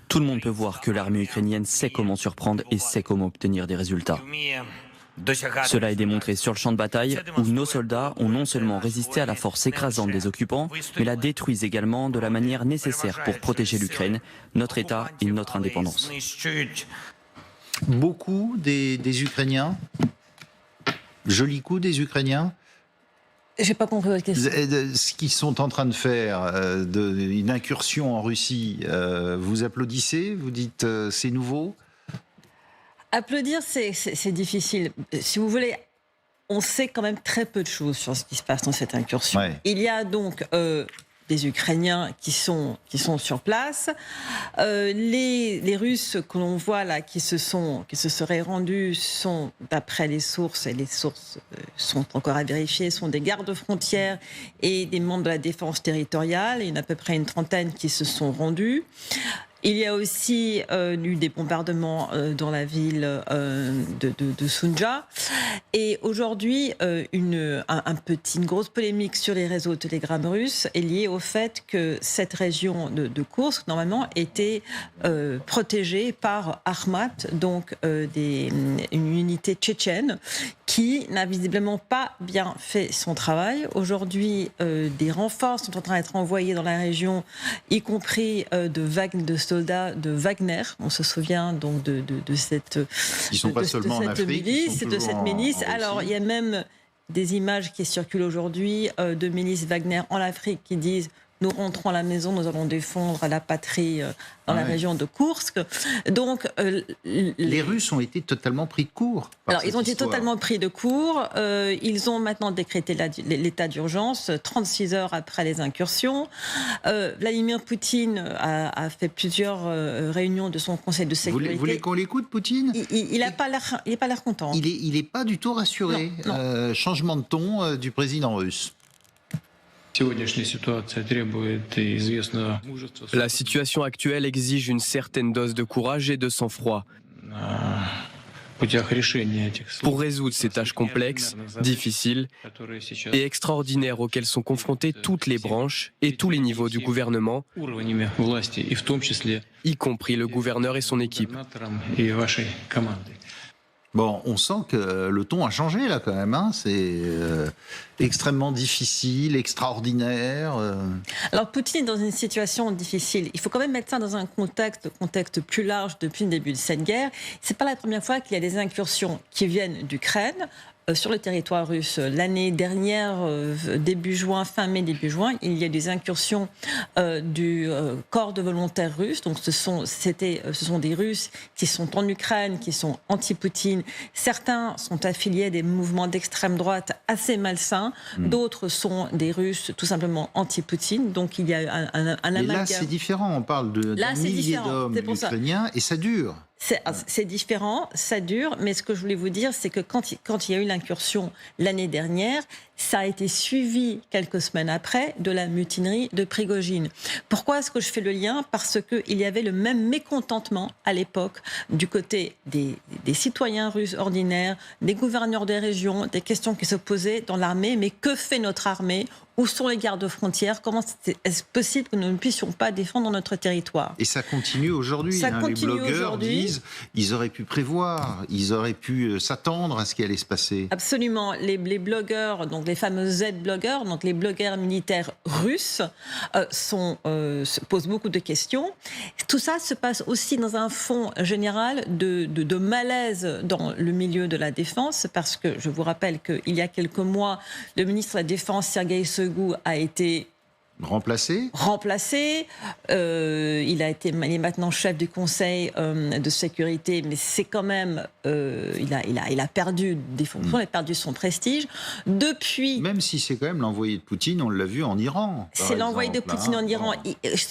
Tout le monde peut voir que l'armée ukrainienne sait comment surprendre et sait comment obtenir des résultats. Cela est démontré sur le champ de bataille où nos soldats ont non seulement résisté à la force écrasante des occupants, mais la détruisent également de la manière nécessaire pour protéger l'Ukraine, notre État et notre indépendance. Beaucoup des Ukrainiens, joli coup des Ukrainiens. J'ai pas compris votre question. Ce qu'ils sont en train de faire, une incursion en Russie, vous applaudissez, vous dites c'est nouveau? Applaudir, c'est difficile. Si vous voulez, on sait quand même très peu de choses sur ce qui se passe dans cette incursion. Ouais. Il y a donc des Ukrainiens qui sont sur place. Les Russes que l'on voit là, qui se seraient rendus, sont, d'après les sources, et les sources sont encore à vérifier, sont des gardes frontières et des membres de la défense territoriale. Il y en a à peu près une trentaine qui se sont rendus. Il y a aussi eu des bombardements dans la ville de Soundja. Et aujourd'hui, une grosse polémique sur les réseaux Telegram russes est liée au fait que cette région de Koursk, normalement, était protégée par Akhmat, donc une unité tchétchène, qui n'a visiblement pas bien fait son travail. Aujourd'hui, des renforts sont en train d'être envoyés dans la région, y compris de soldats de Wagner. On se souvient donc de cette Ils sont pas seulement en Afrique, milice, de cette milice. Alors, il y a même des images qui circulent aujourd'hui de milices Wagner en Afrique qui disent: nous rentrons à la maison, nous allons défendre la patrie dans la région de Koursk. Donc, les Russes ont été totalement pris de court. Alors, ils ont été totalement pris de court. Ils ont maintenant décrété l'état d'urgence 36 heures après les incursions. Vladimir Poutine a fait plusieurs réunions de son conseil de sécurité. Vous voulez qu'on l'écoute, Poutine? Il n'a pas l'air content. Il n'est pas du tout rassuré. Non. Changement de ton du président russe. La situation actuelle exige une certaine dose de courage et de sang-froid. Pour résoudre ces tâches complexes, difficiles et extraordinaires auxquelles sont confrontées toutes les branches et tous les niveaux du gouvernement, y compris le gouverneur et son équipe. Bon, on sent que le ton a changé là quand même. Hein. C'est extrêmement difficile, extraordinaire. Alors Poutine est dans une situation difficile. Il faut quand même mettre ça dans un contexte plus large depuis le début de cette guerre. C'est pas la première fois qu'il y a des incursions qui viennent d'Ukraine sur le territoire russe. L'année dernière, début juin, fin mai, début juin, il y a des incursions du corps de volontaires russes. Donc ce sont des Russes qui sont en Ukraine, qui sont anti-Poutine. Certains sont affiliés à des mouvements d'extrême droite assez malsains. D'autres sont des Russes tout simplement anti-Poutine. Donc il y a un amalgame. Et là, c'est différent. On parle de milliers d'hommes ukrainiens et ça dure. C'est différent, ça dure, mais ce que je voulais vous dire, c'est que quand il y a eu l'incursion l'année dernière, ça a été suivi quelques semaines après de la mutinerie de Prigojine. Pourquoi est-ce que je fais le lien? Parce qu'il y avait le même mécontentement à l'époque du côté des citoyens russes ordinaires, des gouverneurs des régions, des questions qui se posaient dans l'armée. Mais que fait notre armée? Où sont les gardes frontières? Comment est-ce possible que nous ne puissions pas défendre notre territoire? Et ça continue aujourd'hui. Les blogueurs disent ils auraient pu prévoir, ils auraient pu s'attendre à ce qui allait se passer. Absolument. Les blogueurs, donc les fameux Z-blogueurs, donc les blogueurs militaires russes, se posent beaucoup de questions. Tout ça se passe aussi dans un fond général de malaise dans le milieu de la défense, parce que je vous rappelle qu'il y a quelques mois, le ministre de la Défense, Sergueï Shoigu, a été remplacé. Il est maintenant chef du Conseil de sécurité, mais c'est quand même il a perdu des fonctions, il a perdu son prestige. Depuis, même si c'est quand même l'envoyé de Poutine, on l'a vu en Iran. C'est l'envoyé de Poutine en Iran.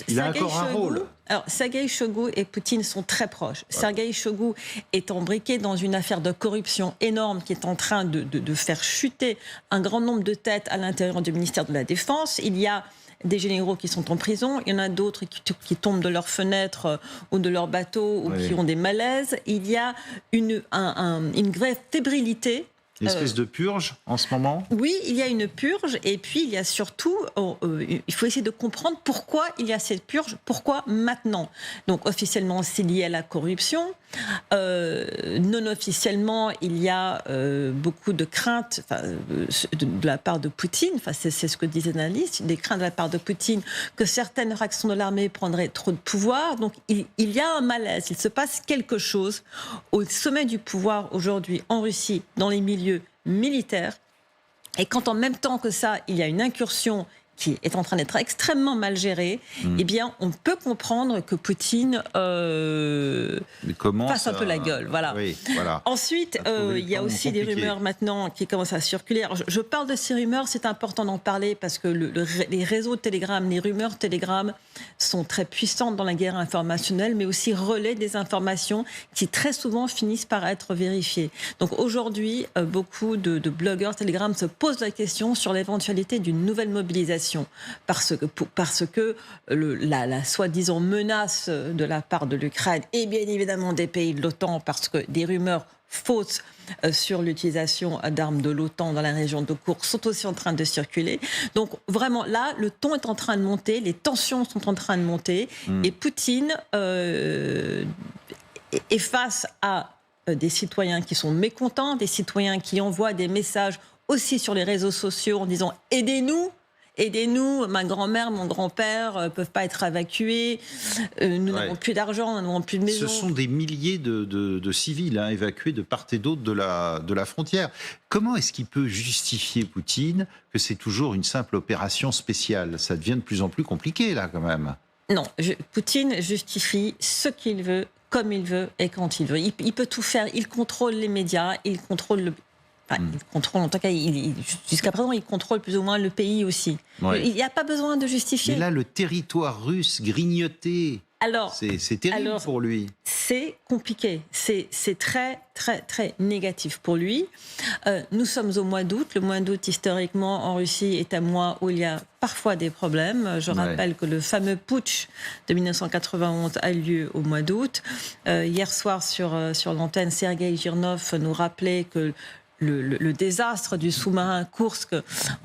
Il a encore un rôle. Alors, Sergueï Shoigu et Poutine sont très proches. Ouais. Sergueï Shoigu est embriqué dans une affaire de corruption énorme qui est en train de faire chuter un grand nombre de têtes à l'intérieur du ministère de la Défense. Il y a des généraux qui sont en prison, il y en a d'autres qui tombent de leurs fenêtres ou de leurs bateaux ou qui ont des malaises. Il y a une vraie fébrilité Une espèce de purge en ce moment? Oui, il y a une purge et puis il y a surtout, il faut essayer de comprendre pourquoi il y a cette purge, pourquoi maintenant. Donc officiellement, c'est lié à la corruption. Non officiellement, il y a beaucoup de craintes de la part de Poutine, c'est ce que disent les analystes, des craintes de la part de Poutine que certaines réactions de l'armée prendraient trop de pouvoir. Donc il y a un malaise, il se passe quelque chose au sommet du pouvoir aujourd'hui en Russie, dans les milieux militaires. Et quand en même temps que ça, il y a une incursion qui est en train d'être extrêmement mal gérée, eh bien, on peut comprendre que Poutine fasse un peu la gueule. Voilà. Oui, voilà. Ensuite, il y a aussi des rumeurs maintenant qui commencent à circuler. Alors, je parle de ces rumeurs, c'est important d'en parler parce que les réseaux Telegram, les rumeurs Telegram sont très puissantes dans la guerre informationnelle, mais aussi relaient des informations qui très souvent finissent par être vérifiées. Donc aujourd'hui, beaucoup de blogueurs Telegram se posent la question sur l'éventualité d'une nouvelle mobilisation. Parce que la soi-disant menace de la part de l'Ukraine et bien évidemment des pays de l'OTAN, parce que des rumeurs fausses sur l'utilisation d'armes de l'OTAN dans la région de Koursk sont aussi en train de circuler. Donc vraiment là, le ton est en train de monter, les tensions sont en train de monter et Poutine est face à des citoyens qui sont mécontents, des citoyens qui envoient des messages aussi sur les réseaux sociaux en disant « aidez-nous ». Aidez-nous, ma grand-mère, mon grand-père ne peuvent pas être évacués, nous n'avons plus d'argent, nous n'avons plus de maison. Ce sont des milliers de civils évacués de part et d'autre de la frontière. Comment est-ce qu'il peut justifier, Poutine, que c'est toujours une simple opération spéciale? Ça devient de plus en plus compliqué, là, quand même. Non, Poutine justifie ce qu'il veut, comme il veut et quand il veut. Il peut tout faire, il contrôle les médias, il contrôle il contrôle, en tout cas, jusqu'à présent, il contrôle plus ou moins le pays aussi. Ouais. Il n'y a pas besoin de justifier. Mais là, le territoire russe grignoté, c'est terrible pour lui. C'est compliqué. C'est très, très, très négatif pour lui. Nous sommes au mois d'août. Le mois d'août, historiquement, en Russie, est un mois où il y a parfois des problèmes. Je rappelle que le fameux putsch de 1991 a lieu au mois d'août. Hier soir, sur l'antenne, Sergueï Girnov nous rappelait que le désastre du sous-marin Kursk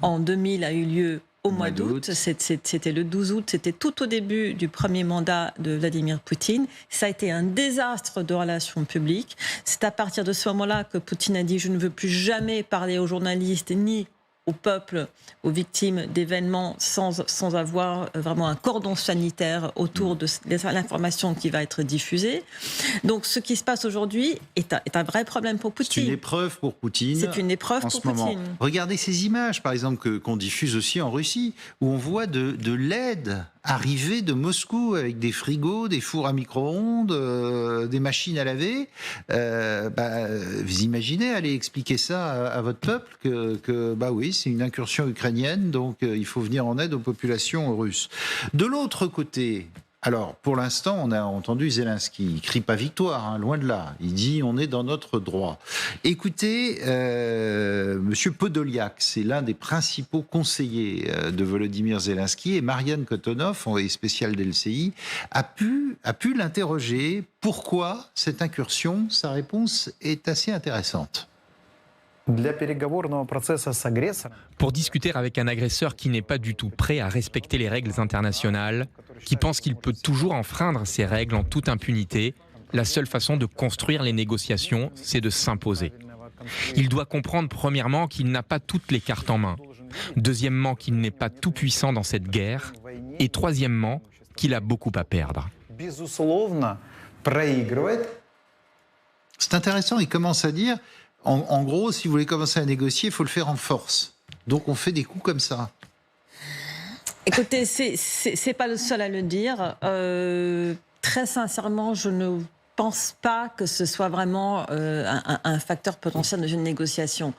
en 2000 a eu lieu au mois d'août. C'était le 12 août, c'était tout au début du premier mandat de Vladimir Poutine. Ça a été un désastre de relations publiques. C'est à partir de ce moment-là que Poutine a dit « je ne veux plus jamais parler aux journalistes ni au peuple, aux victimes d'événements sans avoir vraiment un cordon sanitaire autour de l'information qui va être diffusée. » Donc ce qui se passe aujourd'hui est un vrai problème pour Poutine. C'est une épreuve pour Poutine. C'est une épreuve pour Poutine. Regardez ces images, par exemple, qu'on diffuse aussi en Russie, où on voit de l'aide arriver de Moscou avec des frigos, des fours à micro-ondes, des machines à laver. Vous imaginez aller expliquer ça à votre peuple que oui, c'est une incursion ukrainienne, donc il faut venir en aide aux populations russes. De l'autre côté, alors pour l'instant, on a entendu Zelensky, il crie pas victoire, loin de là. Il dit on est dans notre droit. Écoutez, Monsieur Podolyak, c'est l'un des principaux conseillers de Volodymyr Zelensky, et Marianne Kotonov, envoyée spéciale d'LCI, a pu l'interroger. Pourquoi cette incursion? Sa réponse est assez intéressante. Pour discuter avec un agresseur qui n'est pas du tout prêt à respecter les règles internationales, qui pense qu'il peut toujours enfreindre ces règles en toute impunité, la seule façon de construire les négociations, c'est de s'imposer. Il doit comprendre premièrement qu'il n'a pas toutes les cartes en main, deuxièmement qu'il n'est pas tout puissant dans cette guerre, et troisièmement qu'il a beaucoup à perdre. C'est intéressant, il commence à dire... En gros, si vous voulez commencer à négocier, il faut le faire en force. Donc on fait des coups comme ça. Écoutez, c'est pas le seul à le dire. Très sincèrement, je ne pense pas que ce soit vraiment un facteur potentiel de une négociation.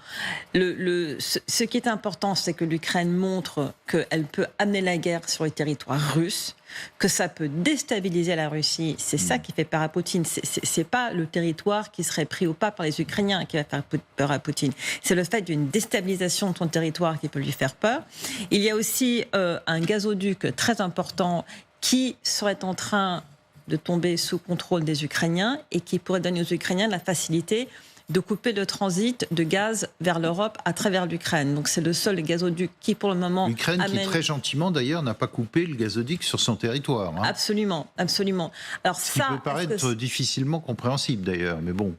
Ce qui est important, c'est que l'Ukraine montre qu'elle peut amener la guerre sur les territoires russes, que ça peut déstabiliser la Russie. C'est ça qui fait peur à Poutine. C'est pas le territoire qui serait pris au pas par les Ukrainiens qui va faire peur à Poutine. C'est le fait d'une déstabilisation de son territoire qui peut lui faire peur. Il y a aussi un gazoduc très important qui serait en train de tomber sous contrôle des Ukrainiens et qui pourrait donner aux Ukrainiens la facilité de couper le transit de gaz vers l'Europe à travers l'Ukraine. Donc c'est le seul gazoduc qui pour le moment L'Ukraine qui très gentiment d'ailleurs n'a pas coupé le gazoduc sur son territoire. Hein. Absolument, absolument. Alors Ce qui peut paraître difficilement compréhensible d'ailleurs, mais bon.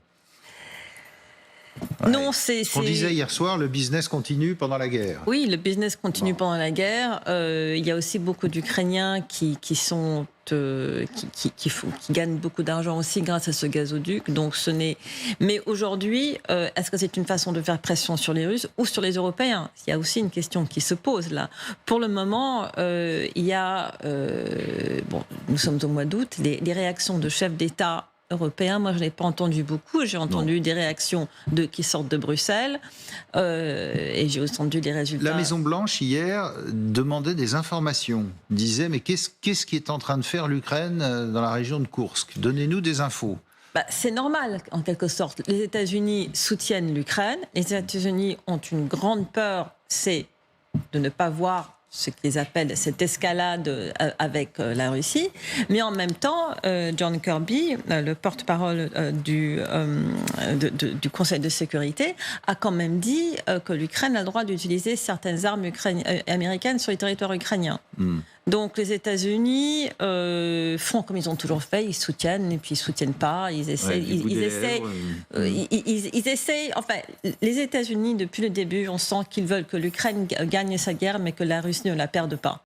Ouais. Non, c'est... On disait hier soir, le business continue pendant la guerre. Oui, le business continue pendant la guerre. Il y a aussi beaucoup d'Ukrainiens qui gagnent beaucoup d'argent aussi grâce à ce gazoduc. Donc ce n'est. Mais aujourd'hui, est-ce que c'est une façon de faire pression sur les Russes ou sur les Européens? Il y a aussi une question qui se pose là. Pour le moment, il y a nous sommes au mois d'août, les réactions de chefs d'État européens, moi je n'ai pas entendu beaucoup, j'ai entendu des réactions qui sortent de Bruxelles et j'ai entendu les résultats. La Maison-Blanche hier demandait des informations, disait mais qu'est-ce qui est en train de faire l'Ukraine dans la région de Koursk? Donnez-nous des infos. C'est normal, en quelque sorte. Les États-Unis soutiennent l'Ukraine, les États-Unis ont une grande peur, c'est de ne pas voir ce qu'ils appellent cette escalade avec la Russie. Mais en même temps, John Kirby, le porte-parole du Conseil de sécurité, a quand même dit que l'Ukraine a le droit d'utiliser certaines armes américaines sur les territoires ukrainiens. Donc les États-Unis font comme ils ont toujours fait, ils soutiennent et puis ils soutiennent pas, ils essayent, ils essayent. Enfin, les États-Unis depuis le début, on sent qu'ils veulent que l'Ukraine gagne sa guerre, mais que la Russie ne la perde pas.